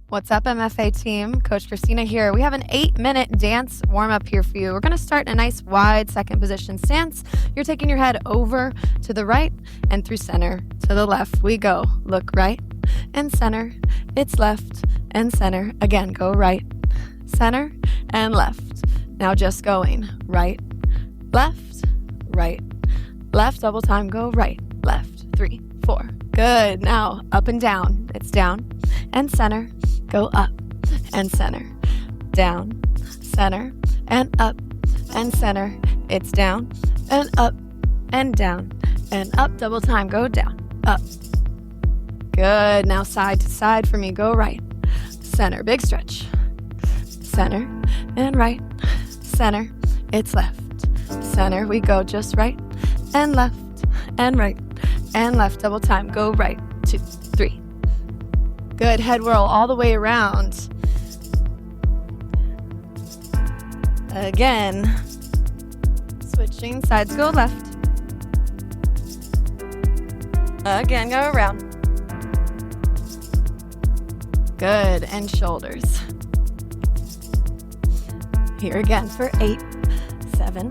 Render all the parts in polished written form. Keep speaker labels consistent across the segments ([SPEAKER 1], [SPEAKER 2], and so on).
[SPEAKER 1] What's up, MFA team? Coach Christina here. We have an 8-minute dance warm-up here for you. We're going to start in a nice wide second position stance. You're taking your head over to the right and through center to the left. We go. Look right and center. It's left and center. Again, go right, center, and left. Now just going right, left, right, left. Double time. Go right, left, 3, 4. Good. Now up and down. It's down and center. Go up and center, down, center, and up and center. It's down and up and down and up. Double time. Go down, up. Good. Now side to side for me. Go right, center, big stretch, center and right, center. It's left, center. We go just right and left and right and left. Double time. Go right, 2, 3. Good. Head whirl all the way around. Again. Switching sides, go left. Again, go around. Good. And shoulders. Here again for 8, 7.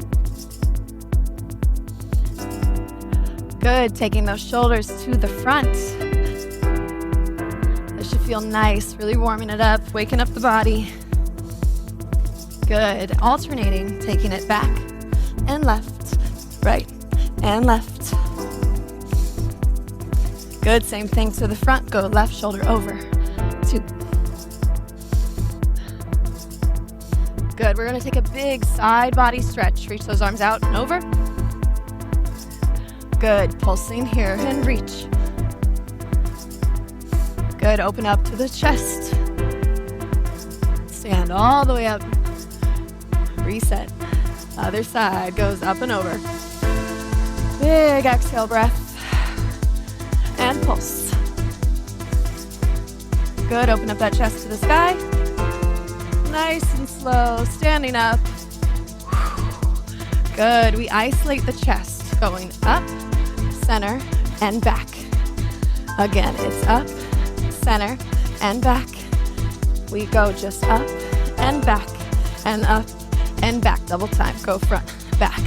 [SPEAKER 1] Good. Taking those shoulders to the front. Feel nice, really warming it up, waking up the body. Good. Alternating, taking it back and left, right and left. Good. Same thing to the front. Go left shoulder over, 2. Good. We're going to take a big side body stretch. Reach those arms out and over. Good. Pulsing here and reach. Good. Open up to the chest. Stand all the way up. Reset. Other side goes up and over. Big exhale breath. And pulse. Good. Open up that chest to the sky. Nice and slow. Standing up. Good. We isolate the chest. Going up, center, and back. Again, it's up, center, and back. We go just up and back and up and back. Double time. Go front, back.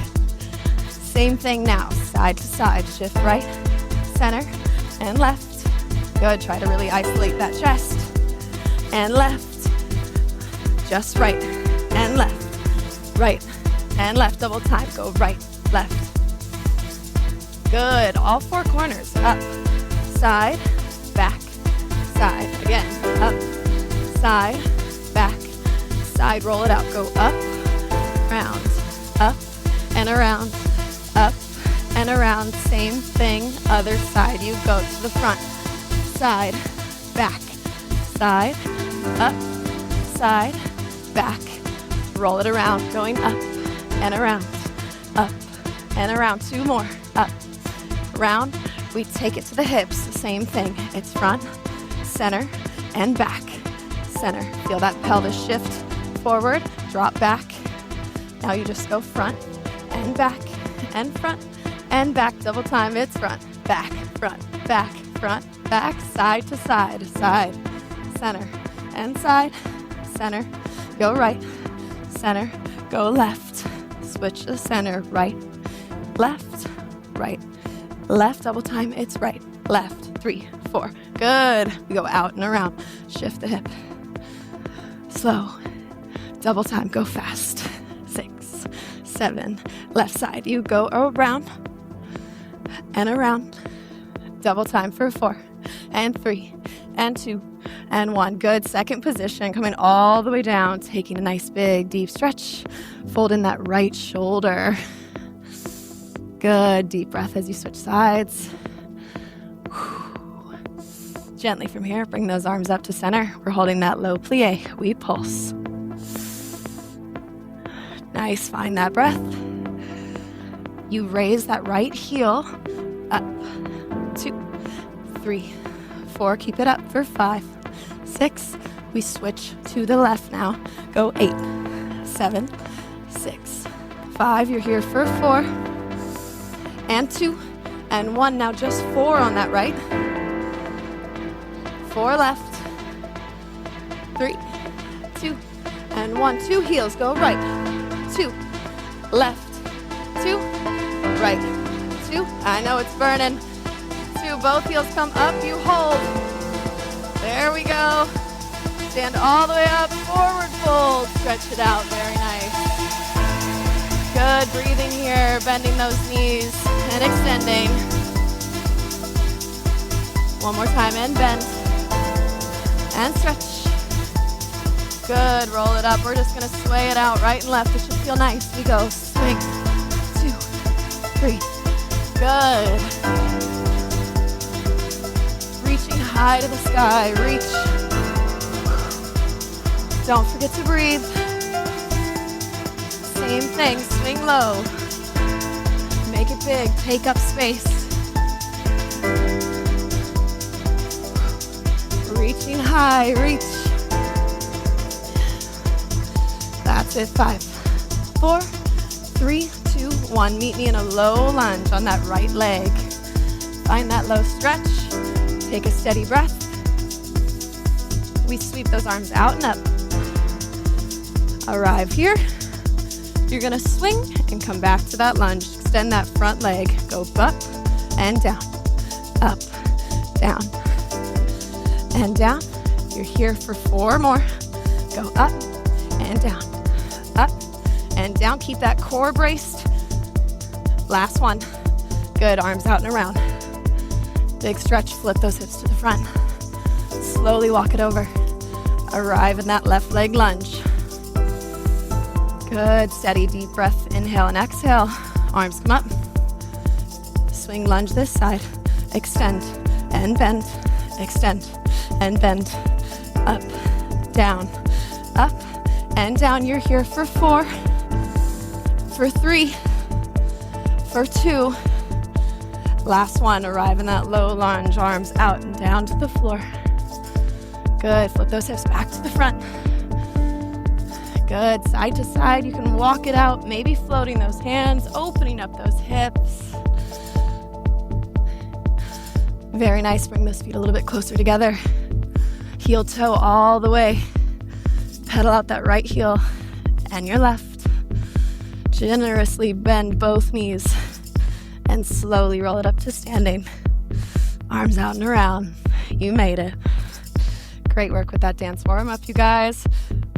[SPEAKER 1] Same thing now. Side to side. Shift right, center, and left. Good. Try to really isolate that chest. And left. Just right and left. Right and left. Double time. Go right, left. Good. All 4 corners. Up, side, back. Side. Again, up, side, back, side. Roll it out. Go up, round, up, and around, up, and around. Same thing, other side. You go to the front, side, back, side, up, side, back. Roll it around, going up and around, up, and around. 2 more, up, round. We take it to the hips. Same thing. It's front, center, and back. Center. Feel that pelvis shift forward, drop back. Now you just go front and back and front and back. Double time. It's front, back, side to side, side, center, and side, center. Go right, center, go left. Switch the center, right, left, right, left. Double time. It's right, left, 3, 4. Good. We go out and around. Shift the hip. Slow. Double time. Go fast. 6, 7. Left side. You go around and around. Double time for 4 and 3 and 2 and 1. Good. Second position. Coming all the way down. Taking a nice big deep stretch. Fold in that right shoulder. Good. Deep breath as you switch sides. Gently from here, bring those arms up to center. We're holding that low plie. We pulse. Nice, find that breath. You raise that right heel up. 2, 3, 4. Keep it up for 5, 6. We switch to the left now. Go 8, 7, 6, 5. You're here for 4 and 2 and 1. Now just 4 on that right. 4 left 3, 2, and 1. 2 heels, go right, 2, left, 2, right, 2. I know it's burning. 2, both heels come up, you hold. There we go. Stand all the way up, forward fold. Stretch it out, very nice. Good breathing here, bending those knees and extending. One more time, and bend. And stretch. Good, roll it up. We're just gonna sway it out right and left. It should feel nice. We go, swing, 2, 3. Good. Reaching high to the sky, reach. Don't forget to breathe. Same thing, swing low. Make it big, take up space. Reaching high, reach. That's it, 5, 4, 3, 2, 1. Meet me in a low lunge on that right leg. Find that low stretch. Take a steady breath. We sweep those arms out and up. Arrive here. You're gonna swing and come back to that lunge. Extend that front leg. Go up and down, up, down, and down. You're here for 4 more. Go up and down, up and down. Keep that core braced. Last one. Good, arms out and around. Big stretch, flip those hips to the front. Slowly walk it over. Arrive in that left leg lunge. Good, steady, deep breath. Inhale and exhale. Arms come up. Swing lunge this side. Extend and bend. Extend and bend. Up, down, up and down. You're here for 4, for 3, for 2. Last one, arrive in that low lunge, arms out and down to the floor. Good, flip those hips back to the front. Good, side to side, you can walk it out, maybe floating those hands, opening up those hips. Very nice, bring those feet a little bit closer together. Heel toe all the way. Pedal out that right heel and your left. Generously bend both knees. And slowly roll it up to standing. Arms out and around. You made it. Great work with that dance warm-up, you guys.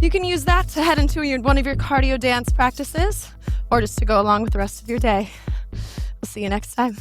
[SPEAKER 1] You can use that to head into one of your cardio dance practices or just to go along with the rest of your day. We'll see you next time.